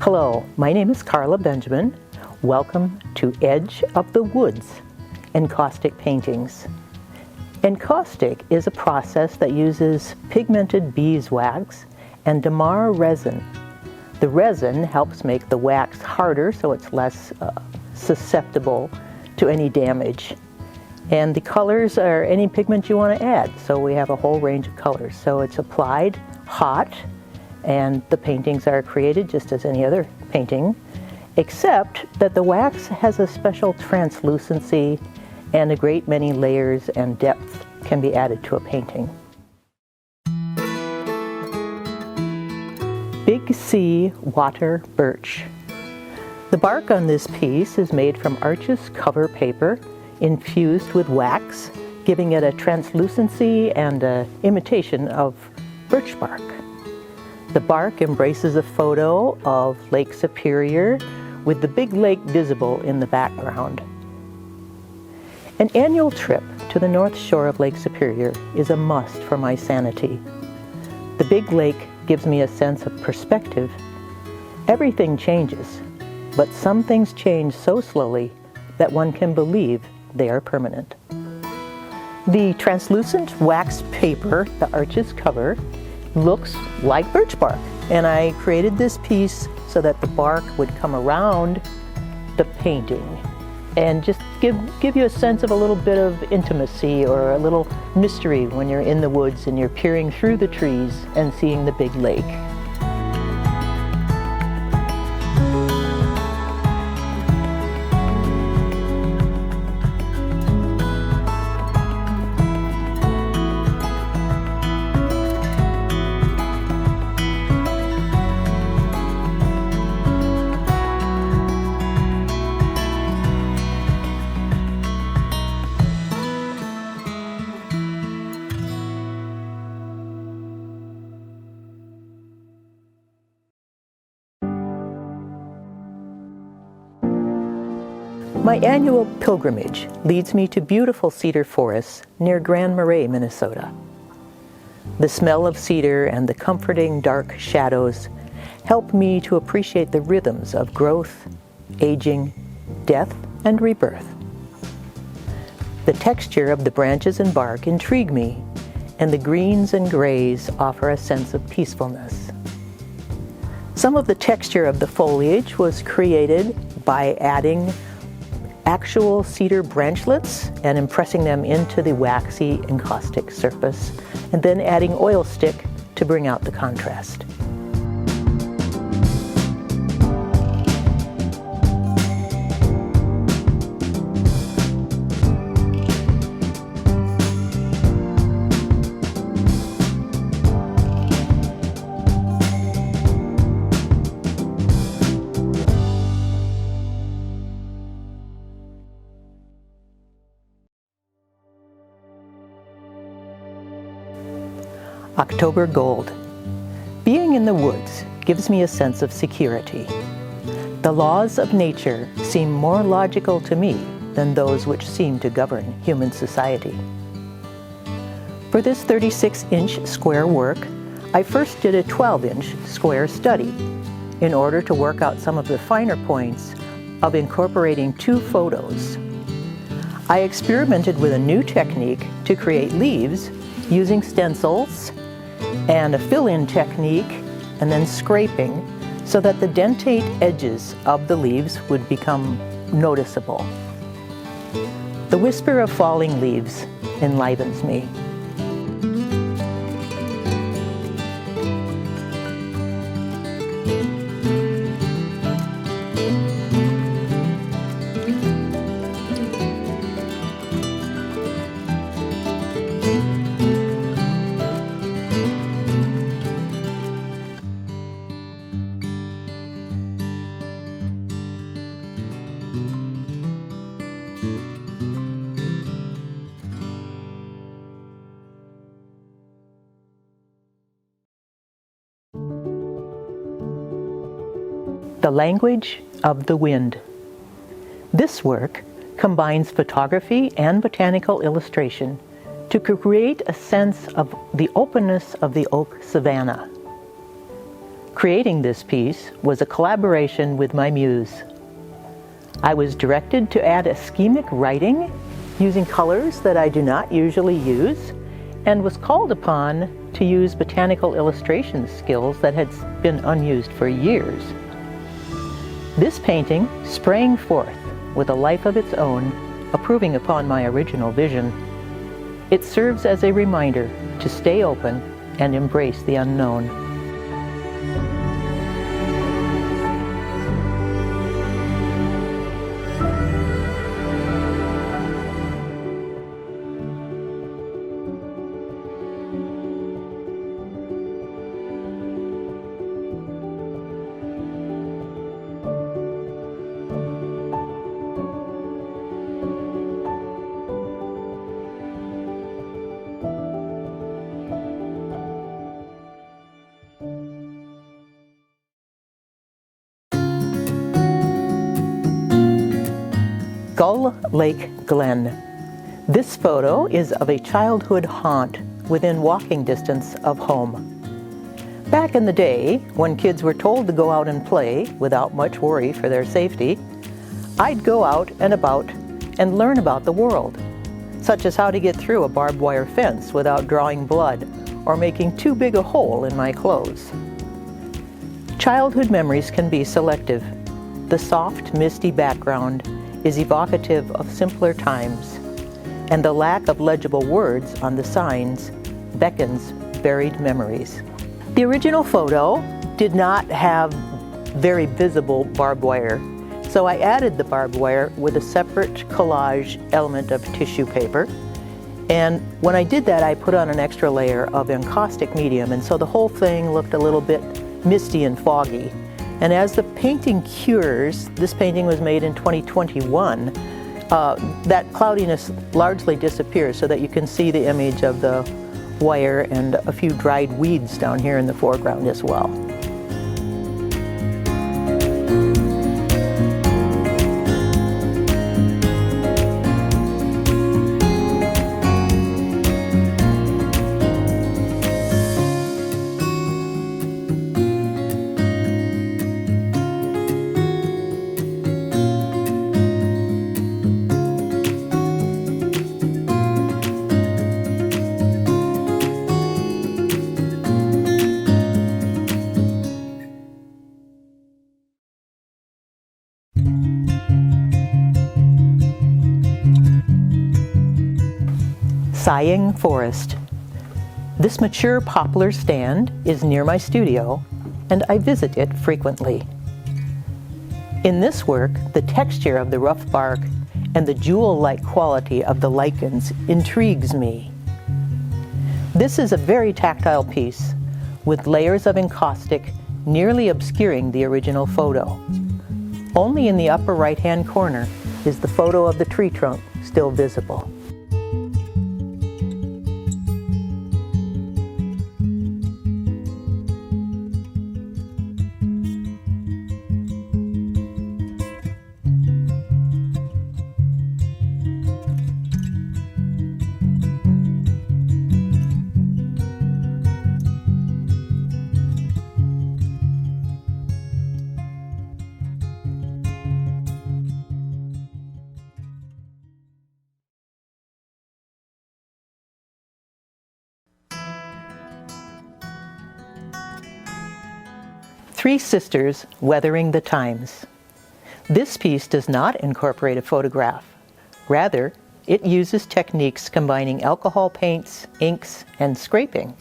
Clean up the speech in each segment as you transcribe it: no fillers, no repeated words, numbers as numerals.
Hello, my name is Carla Benjamin. Welcome to Edge of the Woods, encaustic paintings. Encaustic is a process that uses pigmented beeswax and damar resin. The resin helps make the wax harder so it's less susceptible to any damage. And the colors are any pigment you want to add, so we have a whole range of colors. So it's applied hot, and the paintings are created just as any other painting, except that the wax has a special translucency and a great many layers and depth can be added to a painting. Big C Water Birch. The bark on this piece is made from Arches cover paper infused with wax, giving it a translucency and an imitation of birch bark. The bark embraces a photo of Lake Superior with the big lake visible in the background. An annual trip to the north shore of Lake Superior is a must for my sanity. The big lake gives me a sense of perspective. Everything changes, but some things change so slowly that one can believe they are permanent. The translucent wax paper, the Arches cover, looks like birch bark, and I created this piece so that the bark would come around the painting and just give you a sense of a little bit of intimacy or a little mystery when you're in the woods and you're peering through the trees and seeing the big lake. My annual pilgrimage leads me to beautiful cedar forests near Grand Marais, Minnesota. The smell of cedar and the comforting dark shadows help me to appreciate the rhythms of growth, aging, death, and rebirth. The texture of the branches and bark intrigue me, and the greens and grays offer a sense of peacefulness. Some of the texture of the foliage was created by adding actual cedar branchlets and impressing them into the waxy encaustic surface, and then adding oil stick to bring out the contrast. October Gold. Being in the woods gives me a sense of security. The laws of nature seem more logical to me than those which seem to govern human society. For this 36-inch square work, I first did a 12-inch square study in order to work out some of the finer points of incorporating two photos. I experimented with a new technique to create leaves using stencils and a fill-in technique and then scraping so that the dentate edges of the leaves would become noticeable. The whisper of falling leaves enlivens me. The Language of the Wind. This work combines photography and botanical illustration to create a sense of the openness of the oak savanna. Creating this piece was a collaboration with my muse. I was directed to add a schematic writing using colors that I do not usually use, and was called upon to use botanical illustration skills that had been unused for years. This painting sprang forth with a life of its own, improving upon my original vision. It serves as a reminder to stay open and embrace the unknown. Gull Lake Glen. This photo is of a childhood haunt within walking distance of home. Back in the day, when kids were told to go out and play without much worry for their safety, I'd go out and about and learn about the world, such as how to get through a barbed wire fence without drawing blood or making too big a hole in my clothes. Childhood memories can be selective. The soft, misty background is evocative of simpler times, and the lack of legible words on the signs beckons buried memories. The original photo did not have very visible barbed wire, so I added the barbed wire with a separate collage element of tissue paper. And when I did that, I put on an extra layer of encaustic medium, and so the whole thing looked a little bit misty and foggy. And as the painting cures, this painting was made in 2021, that cloudiness largely disappears so that you can see the image of the wire and a few dried weeds down here in the foreground as well. Sighing Forest. This mature poplar stand is near my studio, and I visit it frequently. In this work, the texture of the rough bark and the jewel-like quality of the lichens intrigues me. This is a very tactile piece, with layers of encaustic nearly obscuring the original photo. Only in the upper right-hand corner is the photo of the tree trunk still visible. Three Sisters Weathering the Times. This piece does not incorporate a photograph. Rather, it uses techniques combining alcohol paints, inks, and scraping.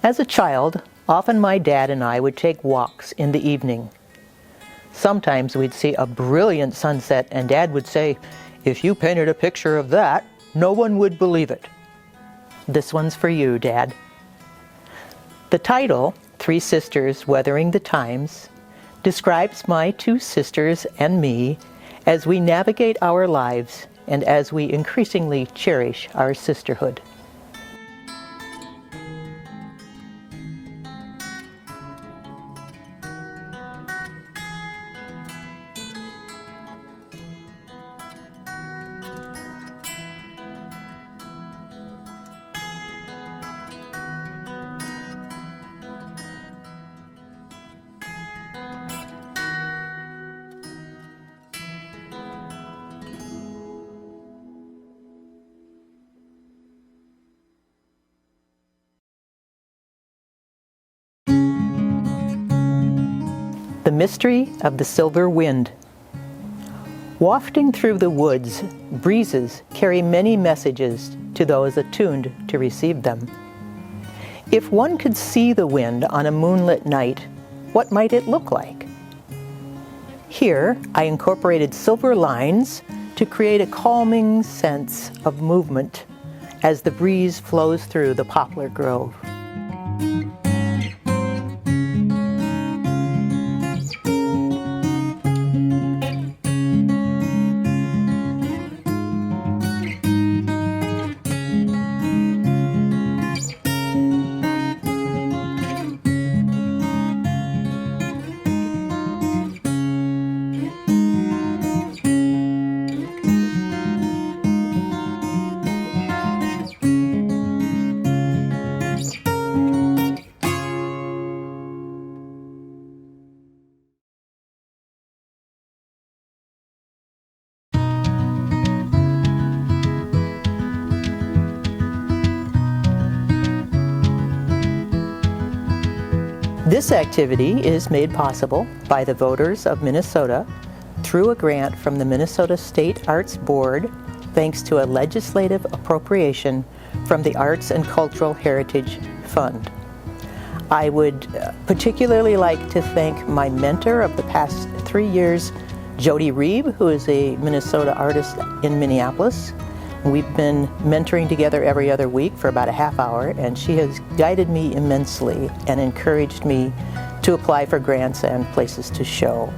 As a child, often my dad and I would take walks in the evening. Sometimes we'd see a brilliant sunset and Dad would say, "If you painted a picture of that, no one would believe it." This one's for you, Dad. The title, Three Sisters Weathering the Times, describes my two sisters and me as we navigate our lives and as we increasingly cherish our sisterhood. The mystery of the silver wind. Wafting through the woods, breezes carry many messages to those attuned to receive them. If one could see the wind on a moonlit night, what might it look like? Here, I incorporated silver lines to create a calming sense of movement as the breeze flows through the poplar grove. This activity is made possible by the voters of Minnesota through a grant from the Minnesota State Arts Board, thanks to a legislative appropriation from the Arts and Cultural Heritage Fund. I would particularly like to thank my mentor of the past 3 years, Jody Reeb, who is a Minnesota artist in Minneapolis. We've been mentoring together every other week for about a half hour, and she has guided me immensely and encouraged me to apply for grants and places to show.